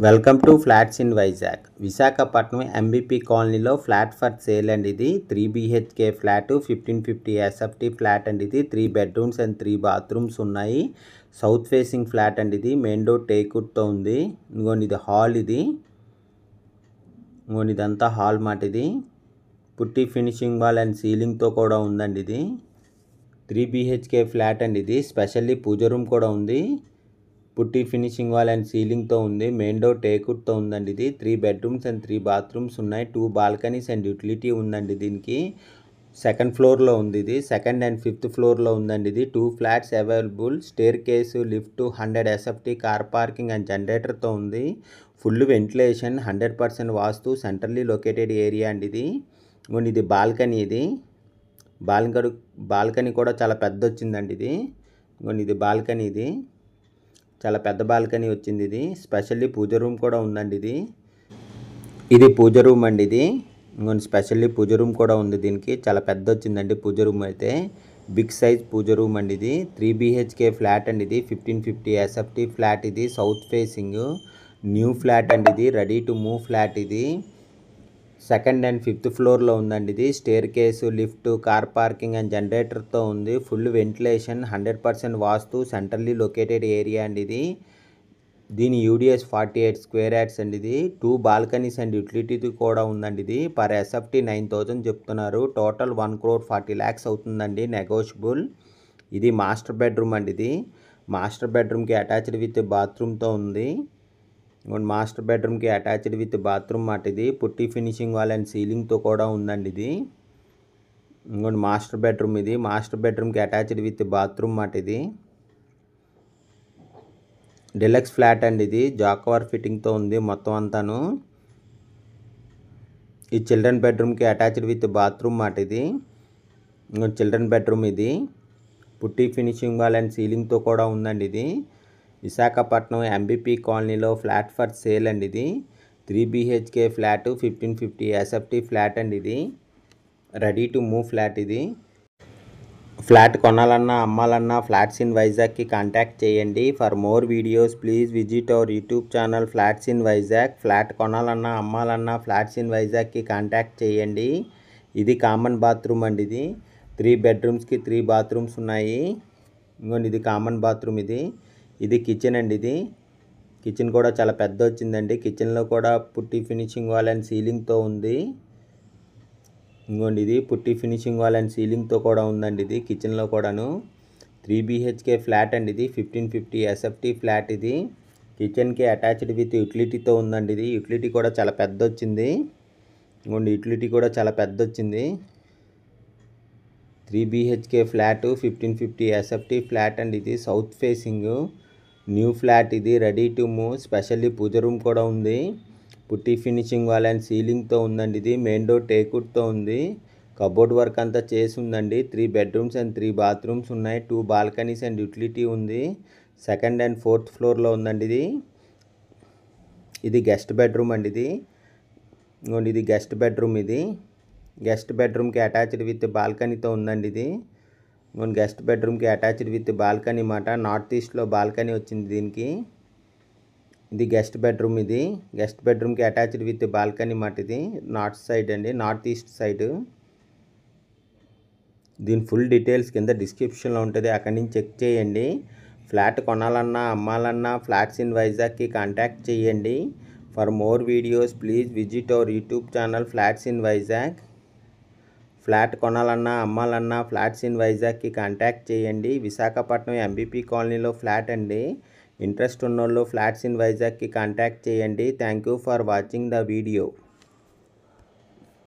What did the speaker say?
Welcome to flats in Vizag. Visakhapatnam MBP కాలనీలో flat for sale అండి. ఇది 3 BHK ఫ్లాట్ 1550 SFT ఫ్లాట్ అండి. ఇది 3 బెడ్రూమ్స్ అండ్ 3 బాత్రూమ్స్ ఉన్నాయి. సౌత్ ఫేసింగ్ ఫ్లాట్ అండి. ఇది మెయిన్ డోర్ టేక్వుడ్తో ఉంది. ఇంకోండి ఇది హాల్. ఇంకోండి ఇదంతా హాల్ మాట. ఇది పుట్టి ఫినిషింగ్ వాల్ అండ్ సీలింగ్తో కూడా ఉందండి. ఇది 3 BHK ఫ్లాట్ అండి. ఇది స్పెషల్లీ పూజ రూమ్ కూడా ఉంది. పుట్టి ఫినిషింగ్ వాల్ అండ్ సీలింగ్తో ఉంది. మెయిన్ డోర్ టేక్వుడ్తో ఉందండి. ఇది 3 బెడ్రూమ్స్ అండ్ 3 బాత్రూమ్స్ ఉన్నాయి. 2 బాల్కనీస్ అండ్ యూటిలిటీ ఉందండి. దీనికి సెకండ్ ఫ్లోర్లో ఉంది. ఇది సెకండ్ అండ్ ఫిఫ్త్ ఫ్లోర్లో ఉందండి. ఇది 2 flats available. Staircase, lift, 100 SFT car parking and జనరేటర్తో ఉంది. Full ventilation, 100% vastu, centrally located area అండి. ఇది బాల్కనీ. బాల్కనీ కూడా చాలా పెద్ద వచ్చిందండి. ఇది బాల్కనీ. చాలా పెద్ద బాల్కనీ వచ్చింది. ఇది స్పెషల్లీ పూజ రూమ్ కూడా ఉందండి. ఇది పూజ రూమ్ అండి. స్పెషల్లీ పూజ రూమ్ కూడా ఉంది. దీనికి చాలా పెద్ద వచ్చిందండి పూజ రూమ్ అయితే. బిగ్ సైజ్ పూజ రూమ్ అండి. ఇది 3 BHK ఫ్లాట్ అండి. ఇది 1550 SFT ఫ్లాట్. ఇది సౌత్ ఫేసింగ్ న్యూ ఫ్లాట్ అండి. ఇది రెడీ టు మూవ్ ఫ్లాట్. ఇది సెకండ్ అండ్ ఫిఫ్త్ ఫ్లోర్లో ఉందండి. ఇది staircase, lift, car parking and జనరేటర్తో ఉంది. Full ventilation, 100% vastu, centrally located area అండి. దీని యూడిఎస్ 48 స్క్వేర్ యార్డ్స్ అండి. 2 బాల్కనీస్ అండ్ యూటిలిటీ కూడా ఉందండి. ఇది పర్ SFT 9000 చెప్తున్నారు. టోటల్ 1,40,00,000 అవుతుందండి, నెగోషియబుల్. ఇది మాస్టర్ బెడ్రూమ్ అండి. మాస్టర్ బెడ్రూమ్కి అటాచ్డ్ విత్ బాత్రూమ్తో ఉంది. మాస్టర్ బెడ్రూమ్కి అటాచ్డ్ విత్ బాత్రూమ్ మాట. ఇది పుట్టి ఫినిషింగ్ వాల్ అండ్ సీలింగ్తో కూడా ఉందండి. Master bedroom. ఇది మాస్టర్ బెడ్రూమ్కి అటాచ్డ్ విత్ బాత్రూమ్ మాట. ఇది డెలక్స్ ఫ్లాట్ అండి. ఇది జాక్వర్ ఫిట్టింగ్తో ఉంది మొత్తం అంతాను. ఈ చిల్డ్రన్ బెడ్రూమ్కి అటాచ్డ్ విత్ బాత్రూమ్ మాట. ఇది చిల్డ్రన్ బెడ్రూమ్. ఇది పుట్టి ఫినిషింగ్ వాల్ అండ్ సీలింగ్తో కూడా ఉందండి. ఇది విశాఖపట్నం ఎంబీపీ కాలనీలో ఫ్లాట్ ఫర్ సేల్ అండి. ఇది 3 BHK ఫ్లాట్ 1550 SFT ఫ్లాట్ అండి. ఇది రెడీ టు మూవ్ ఫ్లాట్. ఇది ఫ్లాట్ కొనాలన్నా అమ్మాలన్నా ఫ్లాట్స్ ఇన్ వైజాగ్కి కాంటాక్ట్ చేయండి. For more videos please visit our YouTube channel flats in Vizag. Flat కొనాలన్నా అమ్మాలన్నా ఫ్లాట్స్ ఇన్ వైజాగ్కి కాంటాక్ట్ చేయండి. ఇది కామన్ బాత్రూమ్ అండి. ఇది 3 బెడ్రూమ్స్కి 3 బాత్రూమ్స్ ఉన్నాయి. ఇది కామన్ బాత్రూమ్. ఇది కిచెన్ అండి. కిచెన్ కూడా చాలా పెద్ద వచ్చిందండి. కిచెన్లో కూడా పుట్టి ఫినిషింగ్ వాల్ అండ్ సీలింగ్తో ఉంది. ఇది పుట్టి ఫినిషింగ్ వాల్ అండ్ సీలింగ్తో కూడా ఉందండి. ఇది కిచెన్లో కూడాను 3 BHK ఫ్లాట్ అండి. ఇది 1550 SFT ఫ్లాట్. ఇది కిచెన్కి అటాచ్డ్ విత్ యూటిలిటీతో ఉందండి. ఇది యూటిలిటీ కూడా చాలా పెద్ద వచ్చింది. యూటిలిటీ కూడా చాలా పెద్ద వచ్చింది. 3 BHK ఫ్లాట్ 1550 SFT ఫ్లాట్ అండి. ఇది సౌత్ ఫేసింగ్ న్యూ ఫ్లాట్. ఇది ready to move. Specially puja room కూడా ఉంది. పుట్టి ఫినిషింగ్ వాల్ అండ్ సీలింగ్తో ఉందండి. ఇది మెయిన్ డోర్ టేక్వుడ్తో ఉంది. కబోర్డ్ వర్క్ అంతా చేసి ఉందండి. 3 బెడ్రూమ్స్ అండ్ 3 బాత్రూమ్స్ ఉన్నాయి. 2 బాల్కనీస్ అండ్ యూటిలిటీ ఉంది. సెకండ్ అండ్ ఫోర్త్ ఫ్లోర్లో ఉందండి. ఇది గెస్ట్ బెడ్రూమ్ అండి. ఇది గెస్ట్ బెడ్రూమ్. గెస్ట్ బెడ్రూమ్కి అటాచ్డ్ విత్ బాల్కనీతో ఉందండి. గెస్ట్ బెడ్రూమ్కి అటాచ్డ్ విత్ బాల్కనీ మాట. నార్త్ ఈస్ట్లో బాల్కనీ వచ్చింది దీనికి. ఇది గెస్ట్ బెడ్రూమ్. గెస్ట్ బెడ్రూమ్కి అటాచ్డ్ విత్ బాల్కనీ మాట. ఇది నార్త్ సైడ్ అండి, నార్త్ ఈస్ట్ సైడ్. దీని ఫుల్ డీటెయిల్స్ కింద డిస్క్రిప్షన్లో ఉంటుంది, అక్కడి నుంచి చెక్ చేయండి. ఫ్లాట్ కొనాలన్నా అమ్మాలన్నా ఫ్లాట్స్ ఇన్ వైజాగ్కి కాంటాక్ట్ చేయండి. For more videos please visit our YouTube channel flats in Vizag. Flat కొనాలన్నా అమ్మాలన్నా ఫ్లాట్స్ ఇన్ వైజాగ్కి కాంటాక్ట్ చేయండి. విశాఖపట్నం ఎంబీపీ కాలనీలో ఫ్లాట్ అండి. ఇంట్రెస్ట్ ఉన్నోళ్ళు ఫ్లాట్స్ ఇన్ వైజాగ్కి కాంటాక్ట్ చేయండి. Thank you for watching the video.